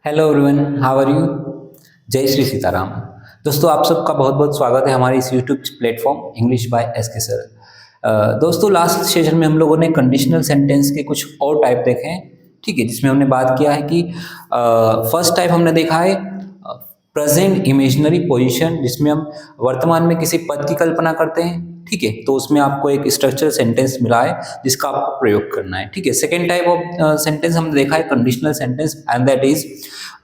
Hello everyone, how are you. जय श्री सीताराम। दोस्तों, आप सबका बहुत बहुत स्वागत है हमारे इस YouTube platform English by SK sir. दोस्तों, लास्ट सेशन में हम लोगों ने कंडीशनल सेंटेंस के कुछ और टाइप देखे हैं। ठीक है, जिसमें हमने बात किया है कि फर्स्ट टाइप हमने देखा है प्रेजेंट इमेजिनरी पोजीशन, जिसमें हम वर्तमान में किसी पद की कल्पना करते हैं। ठीक है, तो उसमें आपको एक स्ट्रक्चर सेंटेंस मिला है जिसका आपको प्रयोग करना है। ठीक है, सेकेंड टाइप ऑफ सेंटेंस हमने देखा है conditional sentence, and that is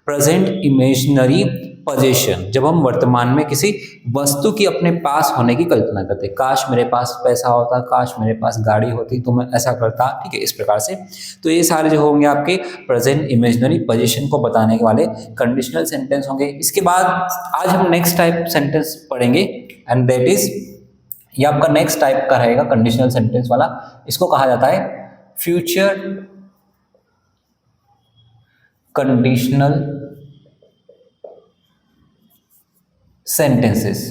present imaginary position, जब हम वर्तमान में किसी वस्तु की अपने पास होने की कल्पना करते हैं। काश मेरे पास पैसा होता, काश मेरे पास गाड़ी होती तो मैं ऐसा करता। ठीक है, इस प्रकार से। तो ये सारे जो होंगे आपके प्रेजेंट इमेजिनरी पोजीशन को बताने वाले कंडीशनल सेंटेंस होंगे। इसके बाद आज हम नेक्स्ट टाइप सेंटेंस पढ़ेंगे, एंड दैट इज, ये आपका नेक्स्ट टाइप का रहेगा कंडीशनल सेंटेंस वाला। इसको कहा जाता है future conditional sentences.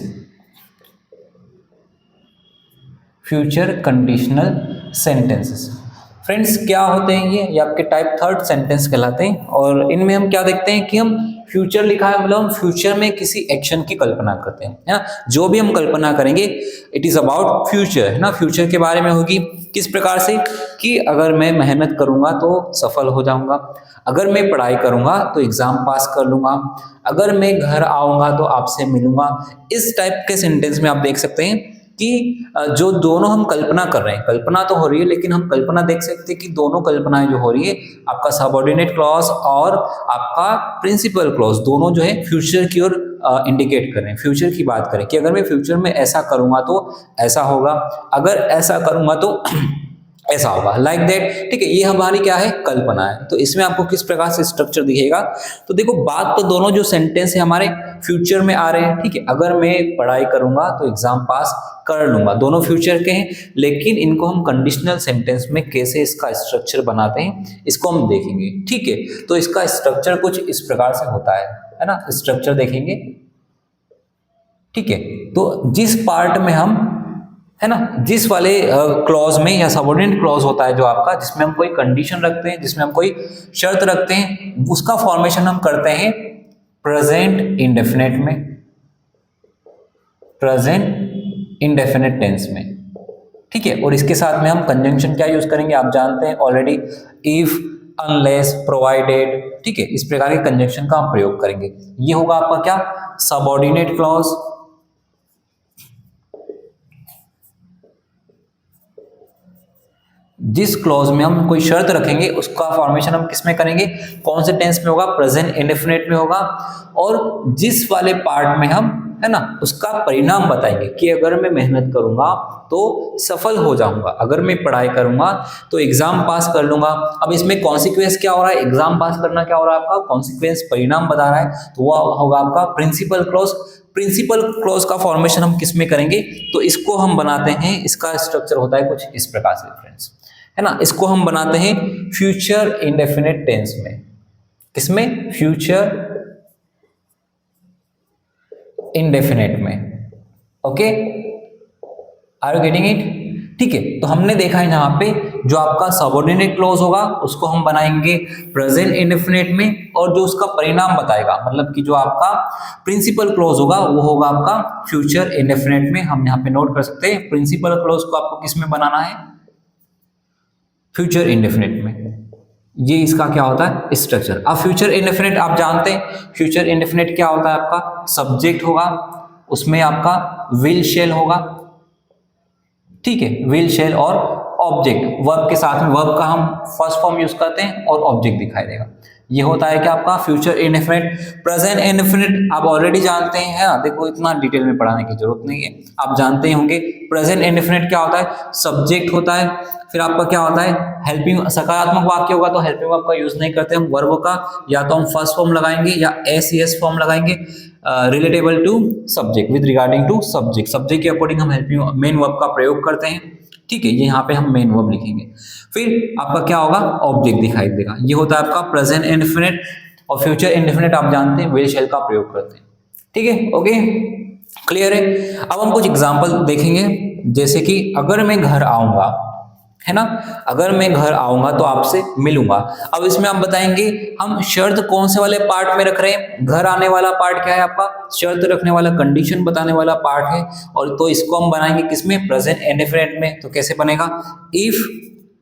Future conditional sentences friends, क्या होते हैं ये आपके टाइप थर्ड सेंटेंस कहलाते हैं। और इनमें हम क्या देखते हैं कि हम फ्यूचर लिखा है, मतलब हम फ्यूचर में किसी एक्शन की कल्पना करते हैं, है ना। जो भी हम कल्पना करेंगे इट इज अबाउट फ्यूचर, है ना। फ्यूचर के बारे में होगी। किस प्रकार से कि अगर मैं मेहनत करूंगा तो सफल हो जाऊंगा, अगर मैं पढ़ाई करूंगा तो एग्जाम पास कर लूंगा, अगर मैं घर आऊंगा तो आपसे मिलूंगा। इस टाइप के सेंटेंस में आप देख सकते हैं कि जो दोनों हम कल्पना कर रहे हैं, कल्पना तो हो रही है, लेकिन हम कल्पना देख सकते हैं कि दोनों कल्पनाएं जो हो रही है, आपका सबऑर्डिनेट क्लॉज और आपका प्रिंसिपल क्लॉज, दोनों जो है फ्यूचर की ओर इंडिकेट कर रहे हैं। फ्यूचर की बात करें कि अगर मैं फ्यूचर में ऐसा करूंगा तो ऐसा होगा, अगर ऐसा करूंगा तो ऐसा होगा, लाइक दैट। ठीक है, ये हमारी क्या है, कल्पना है। तो इसमें आपको किस प्रकार से स्ट्रक्चर दिखेगा, तो देखो, बात तो दोनों जो सेंटेंस है हमारे फ्यूचर में आ रहे हैं। ठीक है, अगर मैं पढ़ाई करूंगा तो एग्जाम पास कर लूंगा, दोनों फ्यूचर के हैं। लेकिन इनको हम कंडीशनल सेंटेंस में कैसे इसका स्ट्रक्चर बनाते हैं, इसको हम देखेंगे। ठीक है, तो इसका स्ट्रक्चर कुछ इस प्रकार से होता है ना। स्ट्रक्चर देखेंगे। ठीक है, तो जिस पार्ट में हम, है ना, जिस वाले क्लॉज में या सबऑर्डिनेट क्लॉज होता है जो आपका, जिसमें हम कोई कंडीशन रखते हैं, जिसमें हम कोई शर्त रखते हैं, उसका फॉर्मेशन हम करते हैं प्रेजेंट इंडेफिनेट में, प्रेजेंट इंडेफिनेट टेंस में। ठीक है, और इसके साथ में हम कंजंक्शन क्या यूज करेंगे, आप जानते हैं ऑलरेडी, इफ, अनलेस, प्रोवाइडेड। ठीक है, इस प्रकार के कंजंक्शन का हम प्रयोग करेंगे। ये होगा आपका क्या, सबऑर्डिनेट क्लॉज। जिस क्लॉज में हम कोई शर्त रखेंगे उसका फॉर्मेशन हम किस में करेंगे, कौन से टेंस में होगा, प्रेजेंट इंडेफिनिट में होगा। और जिस वाले पार्ट में हम, है ना, उसका परिणाम बताएंगे कि अगर मैं मेहनत करूंगा तो सफल हो जाऊंगा, अगर मैं पढ़ाई करूंगा तो एग्जाम पास कर लूंगा। अब इसमें कॉन्सिक्वेंस क्या हो रहा है, एग्जाम पास करना क्या हो रहा है आपका, कॉन्सिक्वेंस परिणाम बता रहा है, तो वह होगा आपका प्रिंसिपल क्लॉज। प्रिंसिपल क्लॉज का फॉर्मेशन हम किस में करेंगे, तो इसको हम बनाते हैं, इसका स्ट्रक्चर होता है कुछ इस प्रकार से फ्रेंड्स, है ना। इसको हम बनाते हैं फ्यूचर इंडेफिनिट टेंस में। किसमें, फ्यूचर इंडेफिनिट में। Okay, are you getting it. ठीक है, तो हमने देखा है यहाँ पे जो आपका सबऑर्डिनेट क्लॉज होगा उसको हम बनाएंगे प्रेजेंट इंडेफिनिट में, और जो उसका परिणाम बताएगा, मतलब कि जो आपका प्रिंसिपल क्लॉज होगा वो होगा आपका फ्यूचर इंडेफिनिट में। हम यहाँ पे नोट कर सकते हैं प्रिंसिपल क्लॉज को आपको किस में बनाना है, फ्यूचर इंडेफिनिट में। ये इसका क्या होता है, स्ट्रक्चर। अब फ्यूचर इंडेफिनिट आप जानते हैं, फ्यूचर इंडेफिनिट क्या होता है, आपका सब्जेक्ट होगा, उसमें आपका विल शेल होगा। ठीक है, विल शेल और ऑब्जेक्ट, वर्ब के साथ में, वर्ब का हम फर्स्ट फॉर्म यूज करते हैं और ऑब्जेक्ट दिखाई देगा। ये होता है कि आपका फ्यूचर इंडेफिनिट। प्रेजेंट इंडेफिनिट आप ऑलरेडी जानते हैं, है ना, देखो इतना डिटेल में पढ़ाने की जरूरत नहीं है, आप जानते होंगे। प्रेजेंट इंडेफिनिट क्या होता है, सब्जेक्ट होता है, फिर आपका क्या होता है, हेल्पिंग, सकारात्मक वाक्य होगा तो हेल्पिंग वर्ब का यूज नहीं करते हम, वर्ब का या तो हम फर्स्ट फॉर्म लगाएंगे या एस फॉर्म लगाएंगे, relatable to subject, with regarding to subject. Subject के अकॉर्डिंग हम हेल्पिंग मेन वर्ब का प्रयोग करते हैं। ठीक है, ये यहाँ पे हम मेन वर्ब लिखेंगे। फिर आपका क्या होगा, ऑब्जेक्ट दिखाई देगा। ये होता है आपका प्रेजेंट इंडेफिनिट। और फ्यूचर इंडेफिनिट आप जानते हैं, विल शेल का प्रयोग करते हैं। ठीक है, ओके, क्लियर है। अब हम कुछ एग्जांपल देखेंगे, जैसे कि अगर मैं घर आऊंगा, है ना। अगर मैं घर आऊंगा तो आपसे मिलूंगा। अब इसमें आप बताएंगे हम शर्त कौन से वाले पार्ट में रख रहे हैं। घर आने वाला पार्ट क्या है आपका, शर्त रखने वाला, कंडीशन बताने वाला पार्ट है। और तो इसको हम बनाएंगे किसमें, प्रेजेंट इंडेफिनिट में। तो कैसे बनेगा, इफ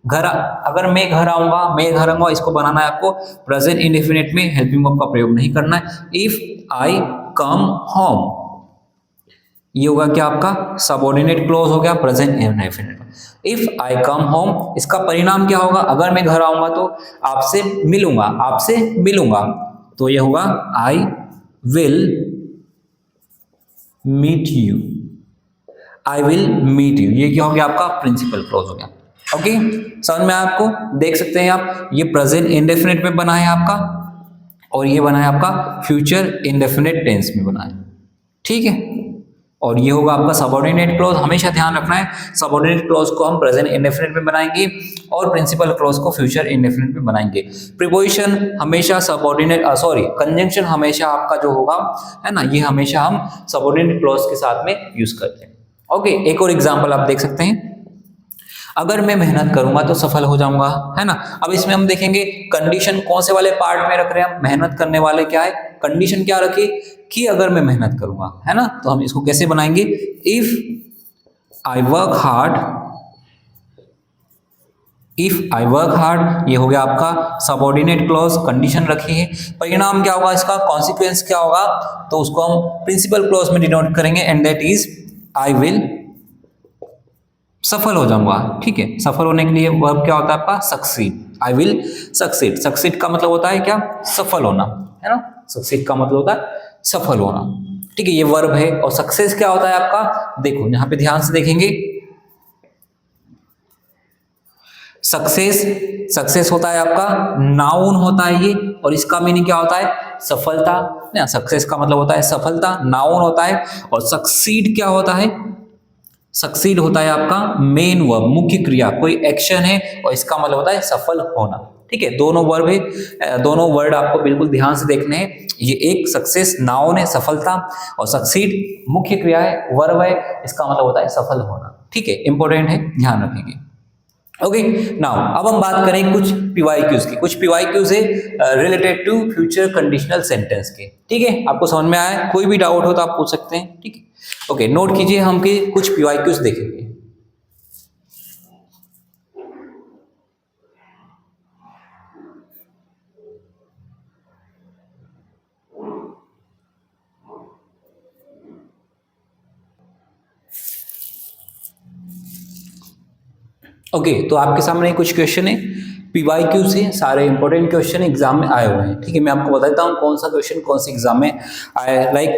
अगर मैं घर आऊंगा, इसको बनाना है आपको प्रेजेंट इंडेफिनिट में, हेल्पिंग वर्ब का प्रयोग नहीं करना है। इफ आई कम होम, ये होगा क्या आपका सबऑर्डिनेट क्लॉज हो गया present indefinite. If I come home, इसका परिणाम क्या होगा, अगर मैं घर आऊंगा तो आपसे मिलूंगा, आपसे मिलूंगा, तो ये होगा I will meet you, I will meet you. ये क्या हो गया आपका प्रिंसिपल क्लॉज हो गया। ओके, समझ में आपको, देख सकते हैं आप, ये प्रेजेंट इंडेफिनिट में बना है आपका, और ये बना है आपका फ्यूचर इंडेफिनिट टेंस में बना है, ठीक है। और ये होगा आपका सबऑर्डिनेट क्लॉज। हमेशा ध्यान रखना है, सबऑर्डिनेट क्लॉज को हम प्रेजेंट इंडेफिनिट में बनाएंगे और प्रिंसिपल क्लॉज को फ्यूचर इंडेफिनिट में बनाएंगे। प्रीपोजिशन हमेशा कंजंक्शन हमेशा आपका जो होगा, है ना, ये हमेशा हम सबऑर्डिनेट क्लॉज के साथ में यूज करते हैं। ओके, एक और एग्जांपल आप देख सकते हैं, अगर मैं मेहनत करूंगा तो सफल हो जाऊंगा, है ना। अब इसमें हम देखेंगे कंडीशन कौन से वाले पार्ट में रख रहे हैं हम, मेहनत करने वाले क्या है, कंडीशन क्या रखी कि अगर मैं मेहनत करूंगा, है ना। तो हम इसको कैसे बनाएंगे, if I work hard, if I work hard, ये हो गया आपका सबऑर्डिनेट क्लॉज, कंडीशन रखी है। परिणाम क्या होगा इसका, कॉन्सिक्वेंस क्या होगा, तो उसको हम प्रिंसिपल क्लॉज में डिनोट करेंगे, and that is I will सफल हो जाऊंगा, ठीक है। सफल होने के लिए वर्ब क्या होता है आपका, succeed, I will succeed. Succeed का मतलब होता है क्या, सफल होना, है ना। सक्सीड का मतलब होता है सफल होना, ठीक है, ये वर्ब है। और सक्सेस क्या होता है आपका, देखो यहाँ पे ध्यान से देखेंगे, सक्सेस, सक्सेस होता है आपका नाउन होता है ये, और इसका मीनिंग क्या होता है, सफलता ना। सक्सेस का मतलब होता है सफलता, नाउन होता है। और सक्सीड क्या होता है, सक्सीड होता है आपका मेन वर्ब, मुख्य क्रिया, कोई एक्शन है, और इसका मतलब होता है सफल होना, ठीक है। दोनों वर्ब है, दोनों वर्ड आपको बिल्कुल ध्यान से देखने हैं। ये एक सक्सेस नाउन है सफलता, और सक्सीड मुख्य क्रिया है, वर्ब है, इसका मतलब होता है सफल होना, ठीक है, इंपॉर्टेंट है, ध्यान रखेंगे। ओके, नाउ अब हम बात करें कुछ पीवाईक्यूज की। कुछ पीवाईक्यूज है related to future conditional sentence के, ठीक है। आपको समझ में आया, कोई भी डाउट हो तो आप पूछ सकते हैं, ठीक है। ओके, नोट कीजिए, हम के कुछ पीवाईक्यूज देखेंगे। ओके, तो आपके सामने कुछ क्वेश्चन है, पीवाईक्यू से सारे इंपॉर्टेंट क्वेश्चन एग्जाम में आए हुए हैं, ठीक है। मैं आपको बता देता हूँ कौन सा क्वेश्चन कौन से एग्जाम में आया है। लाइक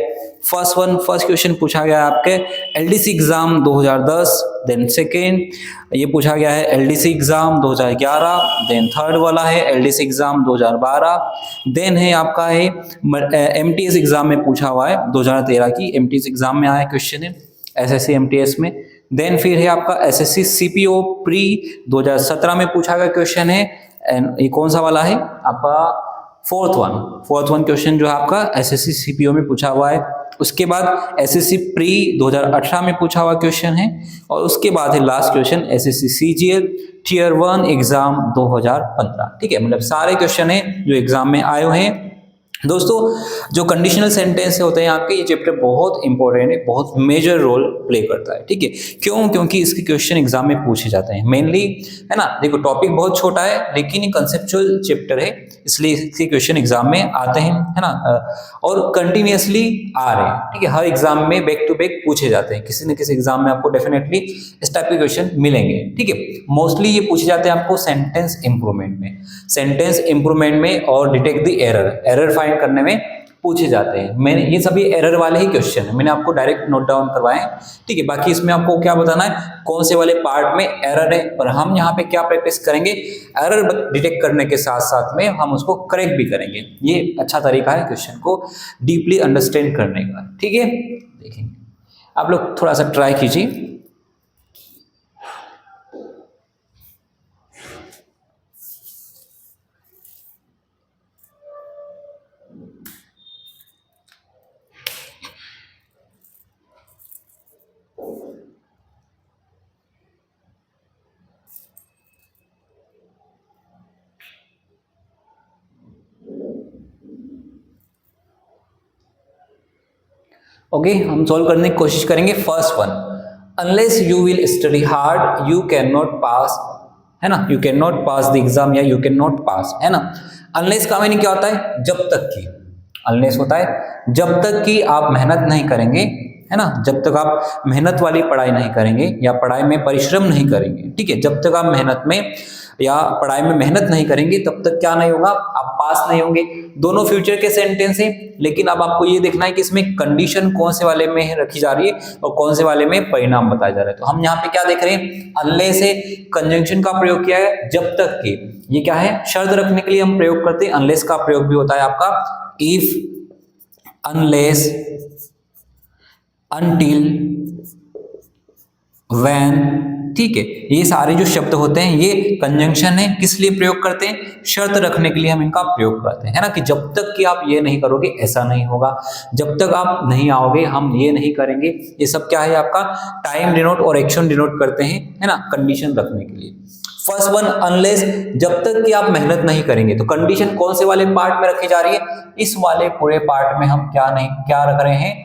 फर्स्ट क्वेश्चन पूछा गया है आपके एलडीसी एग्जाम 2010, देन सेकेंड ये पूछा गया है एलडीसी एग्जाम 2011, देन थर्ड वाला है एलडीसी एग्जाम 2012, देन है आपका है एमटीएस एग्जाम में पूछा हुआ है 2013 की एमटीएस एग्जाम में आया क्वेश्चन है एसएससी एमटीएस में। देन फिर है आपका एसएससी सीपीओ प्री 2017 में पूछा गया क्वेश्चन है, एंड ये कौन सा वाला है आपका फोर्थ वन क्वेश्चन जो है आपका एसएससी सीपीओ में पूछा हुआ है। उसके बाद एसएससी प्री 2018 में पूछा हुआ क्वेश्चन है, और उसके बाद है last question SSC CGL tier 1 exam 2015, ठीक है। मतलब सारे क्वेश्चन है जो एग्जाम में आए हुए हैं। दोस्तों जो कंडीशनल सेंटेंस होते हैं आपके, ये चैप्टर बहुत इंपॉर्टेंट है, बहुत मेजर रोल प्ले करता है, ठीक है। क्यों, क्योंकि इसके क्वेश्चन एग्जाम में पूछे जाते हैं मेनली, है ना। देखो टॉपिक बहुत छोटा है लेकिन ये कंसेप्चुअल चैप्टर है, इसलिए इसके क्वेश्चन एग्जाम में आते हैं, है ना। और कंटिन्यूसली आ रहे हैं, ठीक है। हर एग्जाम में बैक टू बैक पूछे जाते हैं, किसी न किसी एग्जाम में आपको डेफिनेटली इस टाइप के क्वेश्चन मिलेंगे, ठीक है। मोस्टली ये पूछे जाते हैं आपको सेंटेंस इंप्रूवमेंट में, सेंटेंस इंप्रूवमेंट में और डिटेक्ट द एरर फाइंड करने में पूछे जाते हैं। मैंने ये सभी एरर वाले ही क्वेश्चन है, मैंने आपको डायरेक्ट नोट डाउन करवाए हैं, ठीक है। बाकी इसमें आपको क्या बताना है, कौन से वाले पार्ट में एरर है, पर हम यहाँ पे क्या प्रैक्टिस करेंगे, एरर डिटेक्ट करने के साथ साथ में हम उसको करेक्ट भी करेंगे। ये अच्छा तरीका है क्वेश्चन को डीपली अंडरस्टैंड करने का, ठीक है। देखेंगे आप लोग थोड़ा सा ट्राई कीजिए। ओके, हम सॉल्व करने की कोशिश करेंगे। First one, unless you will study hard you can not pass, है ना, you can not pass the exam या यू कैन नॉट पास, है ना। अनलेस का मीनिंग क्या होता है, जब तक की। अनलेस होता है जब तक कि आप मेहनत नहीं करेंगे, है ना, जब तक आप मेहनत वाली पढ़ाई नहीं करेंगे या पढ़ाई में परिश्रम नहीं करेंगे, ठीक है, जब तक आप मेहनत में या पढ़ाई में मेहनत नहीं करेंगे तब तक क्या नहीं होगा, आप पास नहीं होंगे। दोनों फ्यूचर के सेंटेंस हैं, लेकिन अब आपको ये देखना है कि इसमें कंडीशन कौन से वाले में रखी जा रही है और कौन से वाले में परिणाम बताया जा रहा है। तो हम यहाँ पे क्या देख रहे हैं, अनलेस से कंजंक्शन का प्रयोग किया है, जब तक कि, ये क्या है, शर्त रखने के लिए हम प्रयोग करते हैं। अनलेस का प्रयोग भी होता है आपका इफ, अनलेस, until, when, ठीक है, ये सारे जो शब्द होते हैं ये कंजंक्शन है, किस लिए प्रयोग करते हैं, शर्त रखने के लिए हम इनका प्रयोग करते हैं, है ना, कि जब तक कि आप ये नहीं करोगे ऐसा नहीं होगा, जब तक आप नहीं आओगे हम ये नहीं करेंगे। ये सब क्या है, आपका टाइम डिनोट और एक्शन डिनोट करते हैं, है ना, कंडीशन रखने के लिए। फर्स्ट वन, अनलेस, जब तक कि आप मेहनत नहीं करेंगे, तो कंडीशन कौन से वाले पार्ट में रखी जा रही है, इस वाले पूरे पार्ट में हम क्या रख रहे हैं,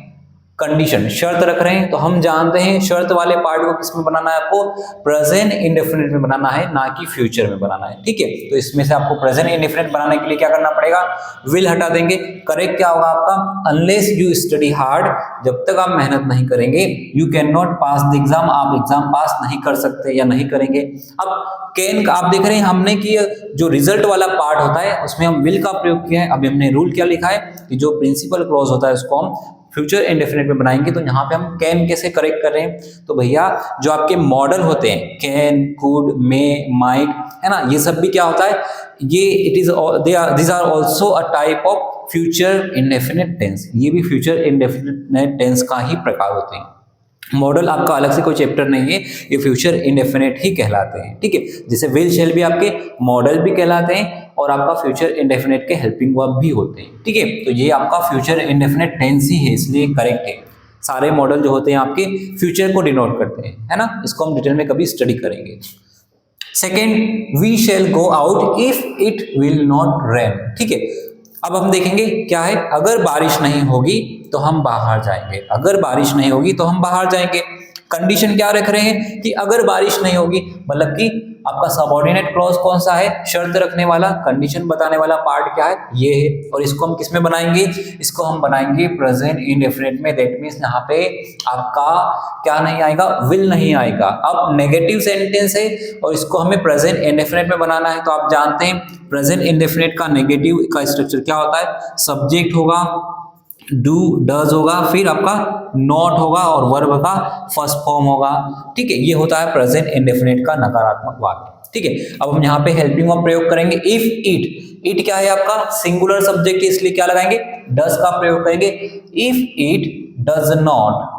कंडीशन, शर्त रख रहे हैं। तो हम जानते हैं शर्त वाले पार्ट को किसमें बनाना है, आपको प्रेजेंट इंडेफिनिट में बनाना है, ना कि फ्यूचर में बनाना है, ठीक है। तो इसमें से आपको प्रेजेंट इंडेफिनिट बनाने के लिए क्या करना पड़ेगा, विल हटा देंगे। करेक्ट क्या होगा आपका, अनलेस यू स्टडी हार्ड, जब तक आप मेहनत नहीं करेंगे, you can not pass the exam, आप एग्जाम पास नहीं कर सकते या नहीं करेंगे। अब कैन आप देख रहे हैं हमने कि जो रिजल्ट वाला पार्ट होता है उसमें हम विल का प्रयोग किया है। अभी हमने रूल क्या लिखा है कि जो प्रिंसिपल क्लॉज होता है उसको हम फ्यूचर इंडेफिनिट में बनाएंगे। तो यहाँ पे हम कैन कैसे करेक्ट कर रहे हैं, तो भैया जो आपके मॉडल होते हैं कैन, कुड, मे, माइट, है ना, ये सब भी क्या होता है, ये it is these are also a type of future indefinite tense, ये भी फ्यूचर इंडेफिनिट टेंस का ही प्रकार होते हैं। मॉडल आपका अलग से कोई चैप्टर नहीं है, ये फ्यूचर इंडेफिनिट ही कहलाते हैं, ठीक है। जैसे विल शेल भी आपके मॉडल भी कहलाते हैं और आपका फ्यूचर इंडेफिनिट के हेल्पिंग वर्ब भी होते हैं, ठीक है। तो ये आपका फ्यूचर इंडेफिनिट टेंस ही है, इसलिए करेक्ट है। सारे मॉडल जो होते हैं आपके फ्यूचर को डिनोट करते हैं, है ना, इसको हम डिटेल में कभी स्टडी करेंगे। Second, we shall go out if it will not rain, ठीक है। अब हम देखेंगे क्या है, अगर बारिश नहीं होगी तो हम बाहर जाएंगे, अगर बारिश नहीं होगी तो हम बाहर जाएंगे। कंडीशन क्या रख रहे हैं कि अगर बारिश नहीं होगी, मतलब कि आपका सबऑर्डिनेट क्लॉज कौन सा है, शर्त रखने वाला, कंडीशन बताने वाला पार्ट क्या है, ये है। और इसको हम किस में बनाएंगे, इसको हम बनाएंगे प्रेजेंट इंडेफिनिट में। दैट मीन्स यहाँ पे आपका क्या नहीं आएगा, विल नहीं आएगा। अब नेगेटिव सेंटेंस है और इसको हमें प्रेजेंट इंडेफिनिट में बनाना है। तो आप जानते हैं प्रेजेंट इंडेफिनिट का नेगेटिव का स्ट्रक्चर क्या होता है, सब्जेक्ट होगा, डू डज होगा, फिर आपका नॉट होगा और वर्ब का फर्स्ट फॉर्म होगा, ठीक है। ये होता है प्रेजेंट इंडेफिनिट का नकारात्मक वाक्य, ठीक है। अब हम यहाँ पे हेल्पिंग वर्ब प्रयोग करेंगे इफ इट, इट क्या है आपका सिंगुलर सब्जेक्ट है, इसलिए क्या लगाएंगे, डज का प्रयोग करेंगे। If it does not,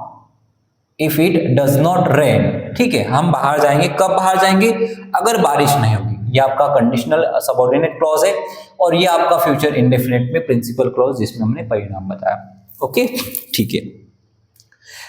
if it does not rain, ठीक है, हम बाहर जाएंगे। कब बाहर जाएंगे, अगर बारिश नहीं होगी। ये आपका कंडीशनल सबऑर्डिनेट क्लॉज है और ये आपका फ्यूचर इंडेफिनिट में प्रिंसिपल क्लॉज जिसमें हमने परिणाम बताया, ओके, ठीक है।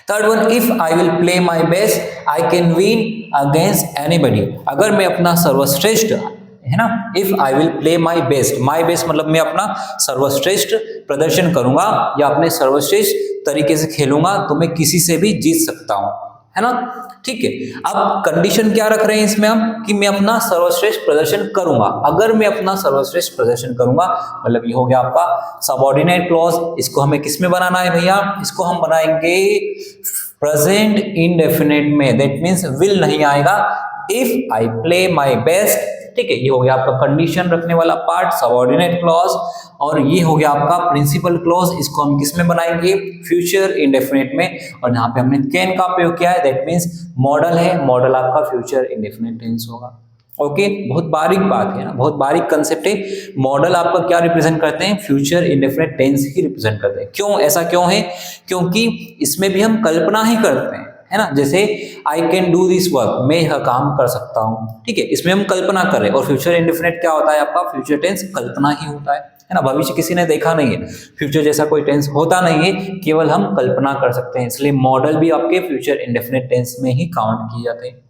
Third one, if I will play my best I can win against anybody, अगर मैं अपना सर्वश्रेष्ठ, है ना, if I will play my best, my best मतलब मैं अपना सर्वश्रेष्ठ प्रदर्शन करूंगा या अपने सर्वश्रेष्ठ तरीके से खेलूंगा तो मैं किसी से भी जीत सकता हूं, है ना, ठीक है। अब कंडीशन क्या रख रहे हैं इसमें हम कि मैं अपना सर्वश्रेष्ठ प्रदर्शन करूंगा। अगर मैं अपना सर्वश्रेष्ठ प्रदर्शन करूंगा मतलब ये हो गया आपका सबऑर्डिनेट क्लॉज। इसको हमें किस में बनाना है भैया, इसको हम बनाएंगे प्रेजेंट इंडेफिनिट में। दैट मीन्स विल नहीं आएगा, if I play my best, ठीक है। ये हो गया आपका कंडीशन रखने वाला पार्ट, सबऑर्डिनेट क्लॉज, और ये हो गया आपका प्रिंसिपल क्लॉज। इसको हम किस में बनाएंगे, फ्यूचर इंडेफिनिट में। और यहाँ पे हमने कैन का प्रयोग किया है, दैट मीन्स मॉडल है, मॉडल आपका फ्यूचर इंडेफिनिट टेंस होगा, ओके। बहुत बारीक बात है ना, बहुत बारीक कंसेप्ट है। मॉडल आपका क्या रिप्रेजेंट करते हैं, फ्यूचर इंडेफिनिट टेंस ही रिप्रेजेंट करते हैं। क्यों, ऐसा क्यों है, क्योंकि इसमें भी हम कल्पना ही करते हैं, है ना। जैसे I can do this work, मैं यह काम कर सकता हूं, ठीक है, इसमें हम कल्पना करें। और फ्यूचर इंडेफिनिट क्या होता है आपका, फ्यूचर टेंस कल्पना ही होता है ना। भविष्य किसी ने देखा नहीं है, फ्यूचर जैसा कोई टेंस होता नहीं है, केवल हम कल्पना कर सकते हैं। इसलिए मॉडल भी आपके फ्यूचर इंडेफिनिट टेंस में ही काउंट किए जाते हैं।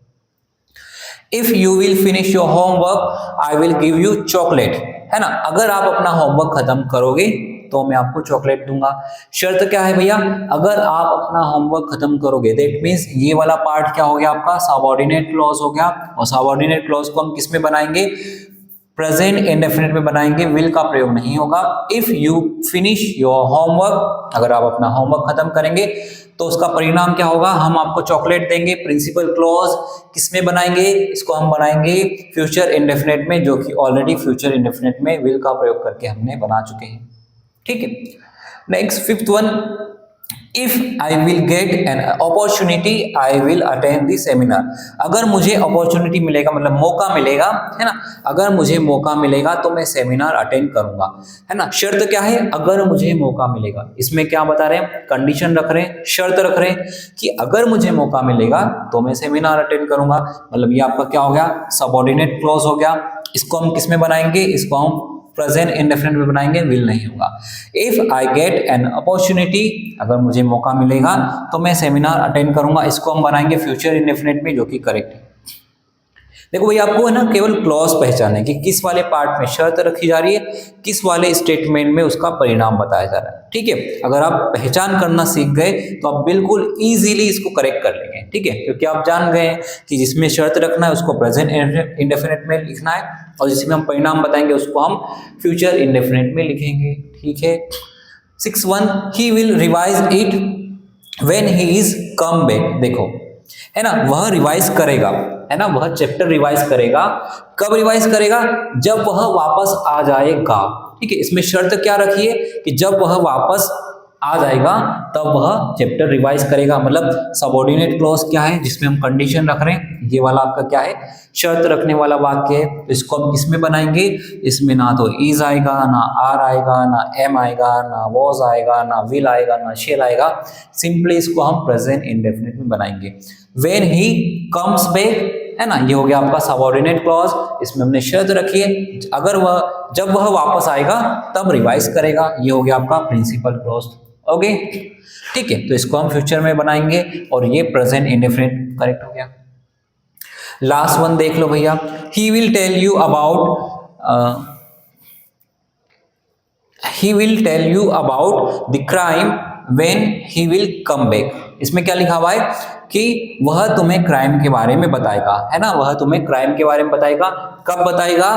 If you will finish your homework I will give you chocolate, है ना। अगर आप अपना होमवर्क खत्म करोगे तो मैं आपको चॉकलेट दूंगा। शर्त क्या है भैया, अगर आप अपना होमवर्क खत्म करोगे, दैट मीन्स ये वाला पार्ट क्या हो गया आपका, सबऑर्डिनेट क्लॉज हो गया। और सबऑर्डिनेट क्लॉज को हम किस में बनाएंगे, प्रेजेंट इंडेफिनिट में बनाएंगे, विल का प्रयोग नहीं होगा। If you finish your homework, अगर आप अपना होमवर्क खत्म करेंगे तो उसका परिणाम क्या होगा, हम आपको चॉकलेट देंगे। प्रिंसिपल क्लॉज किसमें बनाएंगे, इसको हम बनाएंगे फ्यूचर इंडेफिनिट में, जो कि ऑलरेडी फ्यूचर इंडेफिनिट में विल का प्रयोग करके हमने बना चुके हैं। ठीक है, next fifth one, if I will get an opportunity I will attend the seminar. अगर मुझे अपॉर्चुनिटी मिलेगा, मतलब मौका मिलेगा, है ना, अगर मुझे मौका मिलेगा तो मैं सेमिनार अटेंड करूंगा, है ना। शर्त क्या है, अगर मुझे मौका मिलेगा, इसमें क्या बता रहे हैं, कंडीशन रख रहे हैं, शर्त रख रहे हैं कि अगर मुझे मौका मिलेगा तो मैं सेमिनार अटेंड करूंगा। मतलब ये आपका क्या हो गया, सबऑर्डिनेट क्लॉज हो गया। इसको हम किस में बनाएंगे, इसको हम प्रेजेंट इंडेफिनिट में बनाएंगे, विल नहीं होगा। If I get an opportunity, अगर मुझे मौका मिलेगा तो मैं सेमिनार अटेंड करूंगा, इसको हम बनाएंगे फ्यूचर इंडेफिनिट में, जो कि करेक्ट है। देखो भाई, आपको है ना केवल क्लॉज पहचाने कि किस वाले पार्ट में शर्त रखी जा रही है, किस वाले स्टेटमेंट में उसका परिणाम बताया जा रहा है। ठीक है, अगर आप पहचान करना सीख गए तो आप बिल्कुल इजीली इसको करेक्ट कर लेंगे। ठीक है, क्योंकि आप जान गए कि जिसमें शर्त रखना है उसको प्रेजेंट इंडेफिनिट में लिखना है, और जिसमें हम परिणाम बताएंगे उसको हम फ्यूचर इंडेफिनिट में लिखेंगे। ठीक है, 6.1, he will revise it when he is come back. देखो, है ना, वह रिवाइज करेगा, है ना, वह चैप्टर रिवाइज करेगा। कब रिवाइज करेगा, जब वह वापस आ जाएगा। ठीक है, इसमें शर्त क्या रखी है कि जब वह वापस आ जाएगा तब वह चैप्टर रिवाइज करेगा। मतलब सबऑर्डिनेट क्लॉज क्या है, जिसमें हम कंडीशन रख रहे हैं, ये वाला आपका क्या है, शर्त रखने वाला वाक्य है। तो इसको हम किसमें बनाएंगे, इसमें ना तो इज आएगा, ना आर आएगा, ना एम आएगा, ना वॉज आएगा, ना विल आएगा, ना शेल आएगा। सिंपली इसको हम प्रेजेंट इंडेफिनिट में बनाएंगे। व्हेन ही कम्स बैक, है ना, ये हो गया आपका सबऑर्डिनेट क्लॉज। इसमें हमने शर्त रखी है, अगर वह, जब वह वापस आएगा तब रिवाइज करेगा, ये हो गया आपका प्रिंसिपल क्लॉज। ओके, ठीक है, तो इसको हम फ्यूचर में बनाएंगे और ये प्रेजेंट इंडेफिनिट करेक्ट हो गया। लास्ट वन देख लो भैया, he will tell you about the crime when he will come back. इसमें क्या लिखा हुआ है कि वह तुम्हें क्राइम के बारे में बताएगा, है ना, वह तुम्हें क्राइम के बारे में बताएगा। कब बताएगा,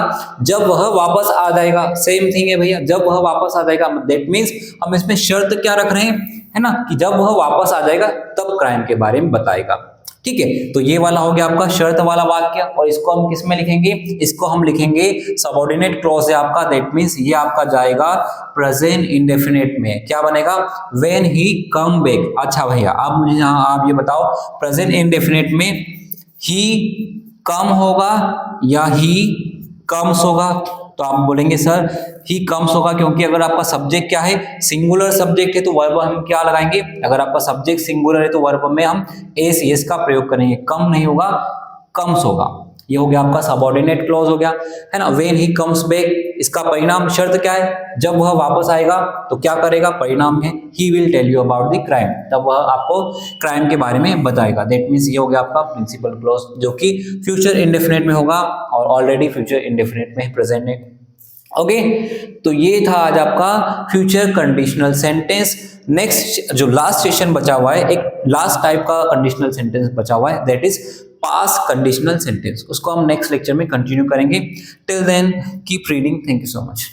जब वह वापस आ जाएगा। सेम थिंग है भैया, जब वह वापस आ जाएगा, दैट मीन्स हम इसमें शर्त क्या रख रहे हैं, है ना, कि जब वह वापस आ जाएगा तब क्राइम के बारे में बताएगा। ठीक है, तो ये वाला हो गया आपका शर्त वाला वाक्य। और इसको हम किस में लिखेंगे, इसको हम लिखेंगे सबऑर्डिनेट क्लॉज है आपका, दैट मीन्स ये आपका जाएगा प्रेजेंट इंडेफिनिट में। क्या बनेगा, व्हेन ही कम बैक। अच्छा भैया, आप मुझे यहाँ आप ये बताओ, प्रेजेंट इंडेफिनिट में ही कम होगा या ही कम्स होगा? तो आप बोलेंगे सर ही कम्स होगा, क्योंकि अगर आपका सब्जेक्ट क्या है, सिंगुलर सब्जेक्ट है, तो वर्ब हम क्या लगाएंगे, अगर आपका सब्जेक्ट सिंगुलर है तो वर्ब में हम एस यस का प्रयोग करेंगे। कम नहीं होगा, कम्स होगा। ये हो गया आपका सबऑर्डिनेट क्लॉज हो गया, है ना। व्हेन ही कम्स बैक, इसका परिणाम शर्त क्या है, जब वह वापस आएगा तो क्या करेगा, परिणाम है he will tell you about the crime, तब वह आपको क्राइम के बारे में बताएगा। दैट मीन्स ये हो गया आपका प्रिंसिपल क्लॉज, जो कि फ्यूचर इंडेफिनिट में होगा और ऑलरेडी फ्यूचर इंडेफिनिट में प्रेजेंट है। ओके, तो ये था आज आपका फ्यूचर कंडीशनल सेंटेंस। नेक्स्ट जो लास्ट सेशन बचा हुआ है, एक लास्ट टाइप का कंडीशनल सेंटेंस बचा हुआ है, that is past conditional sentence. उसको हम नेक्स्ट लेक्चर में कंटिन्यू करेंगे। Till then keep reading. Thank you so much.